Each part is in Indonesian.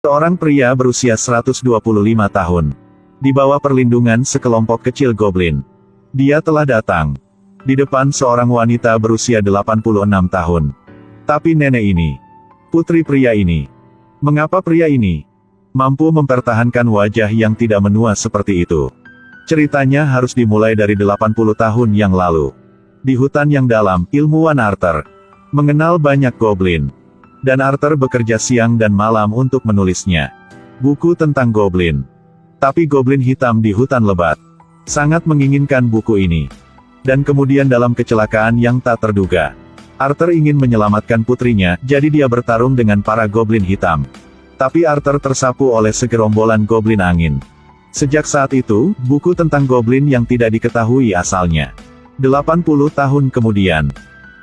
Seorang pria berusia 125 tahun. Di bawah perlindungan sekelompok kecil goblin. Dia telah datang di depan seorang wanita berusia 86 tahun. Tapi nenek ini, putri pria ini, mengapa pria ini mampu mempertahankan wajah yang tidak menua seperti itu? Ceritanya harus dimulai dari 80 tahun yang lalu. Di hutan yang dalam, ilmuwan Arthur mengenal banyak goblin. Dan Arthur bekerja siang dan malam untuk menulisnya. Buku tentang goblin. Tapi goblin hitam di hutan lebat sangat menginginkan buku ini. Dan kemudian dalam kecelakaan yang tak terduga, Arthur ingin menyelamatkan putrinya, jadi dia bertarung dengan para goblin hitam. Tapi Arthur tersapu oleh segerombolan goblin angin. Sejak saat itu, buku tentang goblin yang tidak diketahui asalnya. 80 tahun kemudian,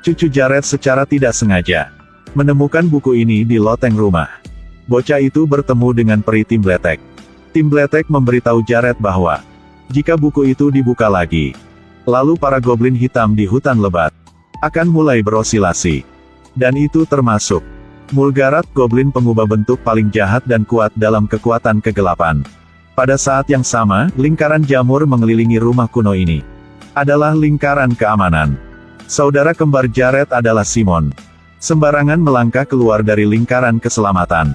cucu Jared secara tidak sengaja menemukan buku ini di loteng rumah. Bocah itu bertemu dengan peri Timbletek. Timbletek memberitahu Jared bahwa jika buku itu dibuka lagi, lalu para goblin hitam di hutan lebat akan mulai berosilasi. Dan itu termasuk Mulgarat, goblin pengubah bentuk paling jahat dan kuat dalam kekuatan kegelapan. Pada saat yang sama, lingkaran jamur mengelilingi rumah kuno ini adalah lingkaran keamanan. Saudara kembar Jared adalah Simon. Sembarangan melangkah keluar dari lingkaran keselamatan.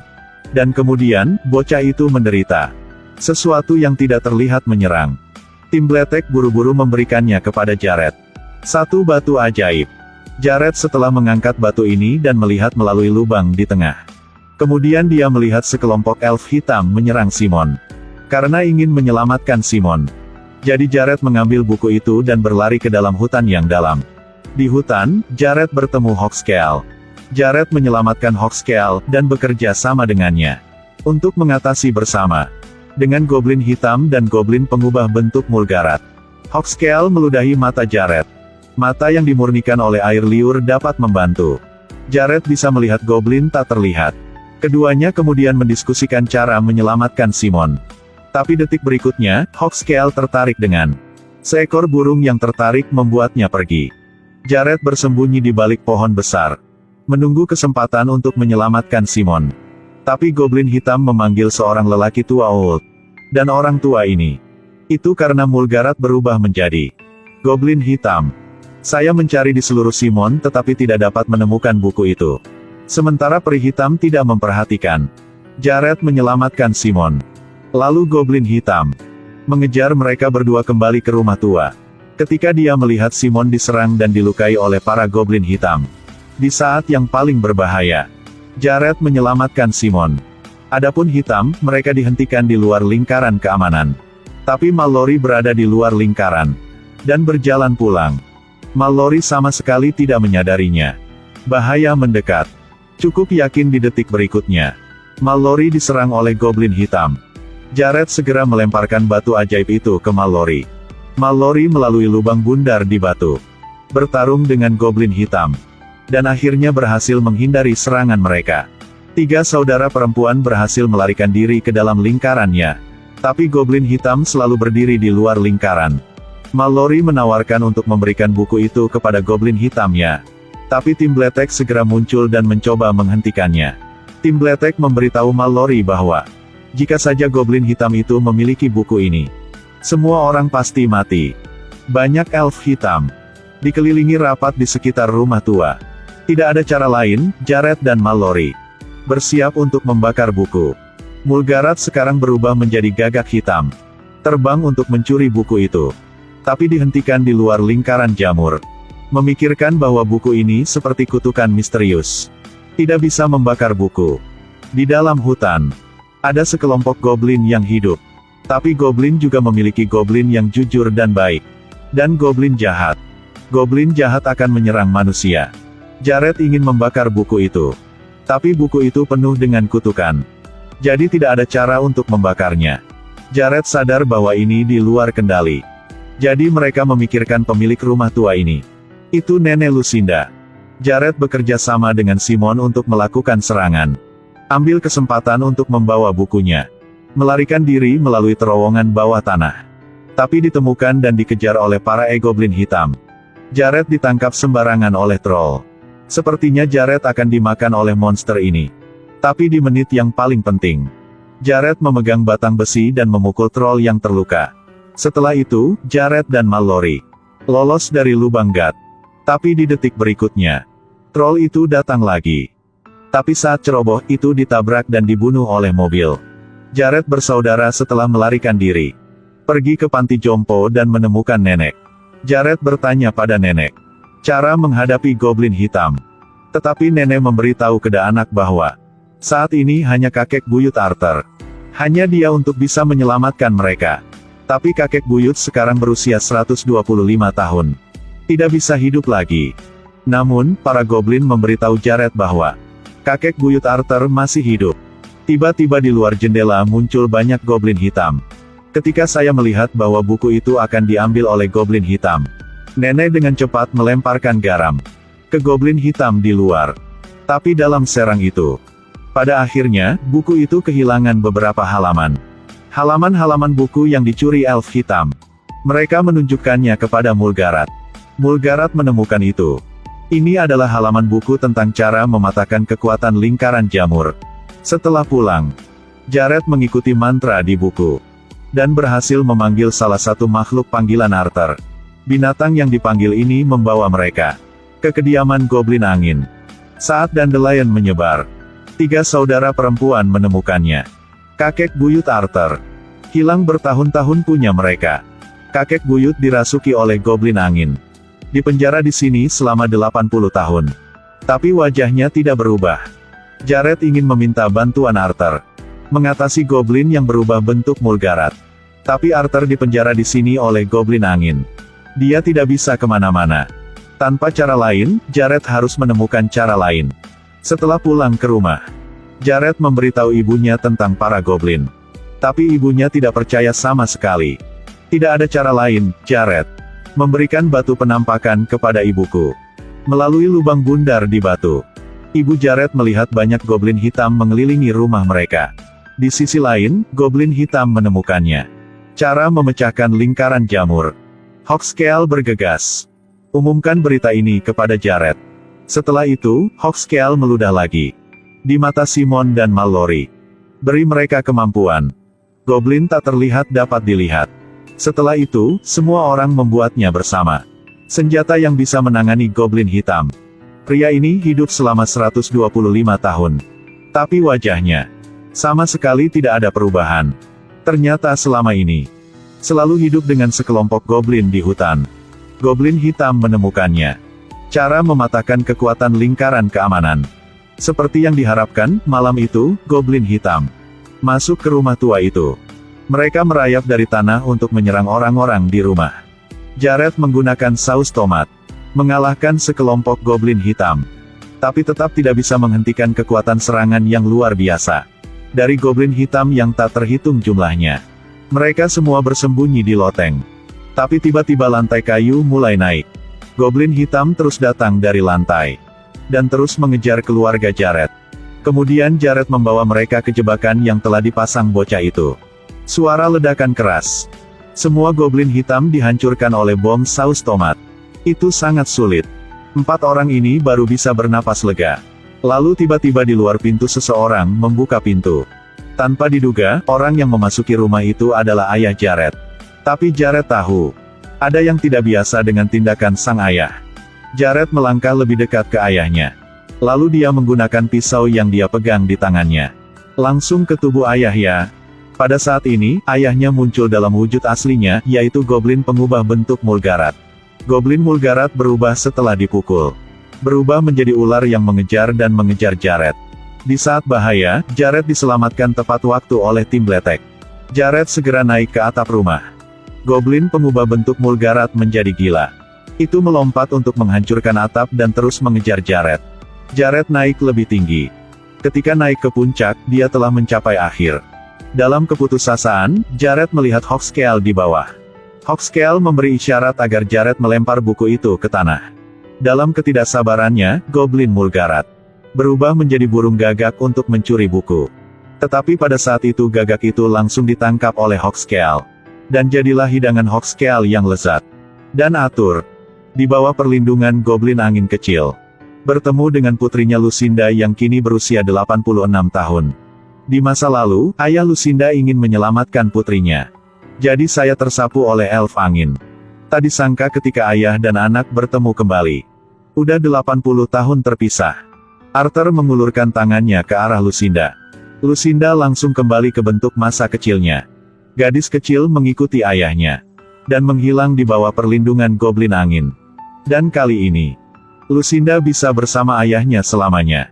Dan kemudian, bocah itu menderita. Sesuatu yang tidak terlihat menyerang. Timbletek buru-buru memberikannya kepada Jared. Satu batu ajaib. Jared setelah mengangkat batu ini dan melihat melalui lubang di tengah. Kemudian dia melihat sekelompok elf hitam menyerang Simon. Karena ingin menyelamatkan Simon. Jadi Jared mengambil buku itu dan berlari ke dalam hutan yang dalam. Di hutan, Jared bertemu Hawkscale. Jared menyelamatkan Hawkscale dan bekerja sama dengannya untuk mengatasi bersama dengan goblin hitam dan goblin pengubah bentuk Mulgarat. Hawkscale meludahi mata Jared. Mata yang dimurnikan oleh air liur dapat membantu Jared bisa melihat goblin tak terlihat. Keduanya kemudian mendiskusikan cara menyelamatkan Simon. Tapi detik berikutnya, Hawkscale tertarik dengan seekor burung yang tertarik membuatnya pergi. Jared bersembunyi di balik pohon besar, menunggu kesempatan untuk menyelamatkan Simon. Tapi goblin hitam memanggil seorang lelaki tua old. Dan orang tua ini, itu karena Mulgarat berubah menjadi goblin hitam. Saya mencari di seluruh Simon tetapi tidak dapat menemukan buku itu. Sementara peri hitam tidak memperhatikan. Jared menyelamatkan Simon. Lalu goblin hitam mengejar mereka berdua kembali ke rumah tua. Ketika dia melihat Simon diserang dan dilukai oleh para goblin hitam. Di saat yang paling berbahaya, Jared menyelamatkan Simon. Adapun hitam, mereka dihentikan di luar lingkaran keamanan. Tapi Mallory berada di luar lingkaran dan berjalan pulang. Mallory sama sekali tidak menyadarinya. Bahaya mendekat. Cukup yakin di detik berikutnya, Mallory diserang oleh goblin hitam. Jared segera melemparkan batu ajaib itu ke Mallory. Mallory melalui lubang bundar di batu, bertarung dengan goblin hitam. Dan akhirnya berhasil menghindari serangan mereka. 3 saudara perempuan berhasil melarikan diri ke dalam lingkarannya. Tapi goblin hitam selalu berdiri di luar lingkaran. Mallory menawarkan untuk memberikan buku itu kepada goblin hitamnya. Tapi Timbletek segera muncul dan mencoba menghentikannya. Timbletek memberitahu Mallory bahwa jika saja goblin hitam itu memiliki buku ini, semua orang pasti mati. Banyak elf hitam dikelilingi rapat di sekitar rumah tua. Tidak ada cara lain, Jared dan Mallory bersiap untuk membakar buku. Mulgarat sekarang berubah menjadi gagak hitam, terbang untuk mencuri buku itu. Tapi dihentikan di luar lingkaran jamur. Memikirkan bahwa buku ini seperti kutukan misterius. Tidak bisa membakar buku. Di dalam hutan, ada sekelompok goblin yang hidup. Tapi goblin juga memiliki goblin yang jujur dan baik. Dan goblin jahat. Goblin jahat akan menyerang manusia. Jared ingin membakar buku itu. Tapi buku itu penuh dengan kutukan. Jadi tidak ada cara untuk membakarnya. Jared sadar bahwa ini di luar kendali. Jadi mereka memikirkan pemilik rumah tua ini. Itu Nenek Lucinda. Jared bekerja sama dengan Simon untuk melakukan serangan. Ambil kesempatan untuk membawa bukunya. Melarikan diri melalui terowongan bawah tanah. Tapi ditemukan dan dikejar oleh para goblin hitam. Jared ditangkap sembarangan oleh troll. Sepertinya Jared akan dimakan oleh monster ini. Tapi di menit yang paling penting, Jared memegang batang besi dan memukul troll yang terluka. Setelah itu, Jared dan Mallory lolos dari lubang gat. Tapi di detik berikutnya, troll itu datang lagi. Tapi saat ceroboh itu ditabrak dan dibunuh oleh mobil. Jared bersaudara setelah melarikan diri, pergi ke panti jompo dan menemukan nenek. Jared bertanya pada nenek cara menghadapi goblin hitam. Tetapi nenek memberitahu kepada anak bahwa saat ini hanya kakek buyut Arthur. Hanya dia untuk bisa menyelamatkan mereka. Tapi kakek buyut sekarang berusia 125 tahun. Tidak bisa hidup lagi. Namun, para goblin memberitahu Jared bahwa kakek buyut Arthur masih hidup. Tiba-tiba di luar jendela muncul banyak goblin hitam. Ketika saya melihat bahwa buku itu akan diambil oleh goblin hitam, nenek dengan cepat melemparkan garam ke goblin hitam di luar. Tapi dalam serang itu, pada akhirnya, buku itu kehilangan beberapa halaman. Halaman-halaman buku yang dicuri elf hitam. Mereka menunjukkannya kepada Mulgarat. Mulgarat menemukan itu. Ini adalah halaman buku tentang cara mematahkan kekuatan lingkaran jamur. Setelah pulang, Jared mengikuti mantra di buku dan berhasil memanggil salah satu makhluk panggilan Arthur. Binatang yang dipanggil ini membawa mereka ke kediaman goblin angin. Saat dandelion menyebar, 3 saudara perempuan menemukannya. Kakek buyut Arthur hilang bertahun-tahun punya mereka. Kakek buyut dirasuki oleh goblin angin. Dipenjara di sini selama 80 tahun. Tapi wajahnya tidak berubah. Jared ingin meminta bantuan Arthur mengatasi goblin yang berubah bentuk Mulgarat. Tapi Arthur dipenjara di sini oleh goblin angin. Dia tidak bisa kemana-mana. Tanpa cara lain, Jared harus menemukan cara lain. Setelah pulang ke rumah, Jared memberitahu ibunya tentang para goblin. Tapi ibunya tidak percaya sama sekali. Tidak ada cara lain, Jared memberikan batu penampakan kepada ibuku. Melalui lubang bundar di batu, ibu Jared melihat banyak goblin hitam mengelilingi rumah mereka. Di sisi lain, goblin hitam menemukannya. Cara memecahkan lingkaran jamur. Hawkscale bergegas. Umumkan berita ini kepada Jared. Setelah itu, Hawkscale meludah lagi di mata Simon dan Mallory. Beri mereka kemampuan. Goblin tak terlihat dapat dilihat. Setelah itu, semua orang membuatnya bersama. Senjata yang bisa menangani goblin hitam. Pria ini hidup selama 125 tahun. Tapi wajahnya sama sekali tidak ada perubahan. Ternyata selama ini selalu hidup dengan sekelompok goblin di hutan. Goblin hitam menemukannya. Cara mematahkan kekuatan lingkaran keamanan. Seperti yang diharapkan, malam itu, goblin hitam masuk ke rumah tua itu. Mereka merayap dari tanah untuk menyerang orang-orang di rumah. Jared menggunakan saus tomat mengalahkan sekelompok goblin hitam. Tapi tetap tidak bisa menghentikan kekuatan serangan yang luar biasa dari goblin hitam yang tak terhitung jumlahnya. Mereka semua bersembunyi di loteng. Tapi tiba-tiba lantai kayu mulai naik. Goblin hitam terus datang dari lantai dan terus mengejar keluarga Jared. Kemudian Jared membawa mereka ke jebakan yang telah dipasang bocah itu. Suara ledakan keras. Semua goblin hitam dihancurkan oleh bom saus tomat. Itu sangat sulit. 4 orang ini baru bisa bernapas lega. Lalu tiba-tiba di luar pintu seseorang membuka pintu. Tanpa diduga, orang yang memasuki rumah itu adalah ayah Jared. Tapi Jared tahu, ada yang tidak biasa dengan tindakan sang ayah. Jared melangkah lebih dekat ke ayahnya. Lalu dia menggunakan pisau yang dia pegang di tangannya. Langsung ke tubuh ayah ya. Pada saat ini, ayahnya muncul dalam wujud aslinya, yaitu goblin pengubah bentuk Mulgarat. Goblin Mulgarat berubah setelah dipukul. Berubah menjadi ular yang mengejar dan mengejar Jared. Di saat bahaya, Jared diselamatkan tepat waktu oleh tim Bletek. Jared segera naik ke atap rumah. Goblin pengubah bentuk Mulgarat menjadi gila. Itu melompat untuk menghancurkan atap dan terus mengejar Jared. Jared naik lebih tinggi. Ketika naik ke puncak, dia telah mencapai akhir. Dalam keputusasaan, Jared melihat Hawkscale di bawah. Hawkscale memberi isyarat agar Jared melempar buku itu ke tanah. Dalam ketidaksabarannya, Goblin Mulgarat berubah menjadi burung gagak untuk mencuri buku. Tetapi pada saat itu gagak itu langsung ditangkap oleh Hawkscale. Dan jadilah hidangan Hawkscale yang lezat dan atur di bawah perlindungan goblin angin kecil. Bertemu dengan putrinya Lucinda yang kini berusia 86 tahun. Di masa lalu, ayah Lucinda ingin menyelamatkan putrinya. Jadi saya tersapu oleh elf angin. Tak disangka ketika ayah dan anak bertemu kembali. Udah 80 tahun terpisah. Arthur mengulurkan tangannya ke arah Lucinda. Lucinda langsung kembali ke bentuk masa kecilnya. Gadis kecil mengikuti ayahnya. Dan menghilang di bawah perlindungan goblin angin. Dan kali ini, Lucinda bisa bersama ayahnya selamanya.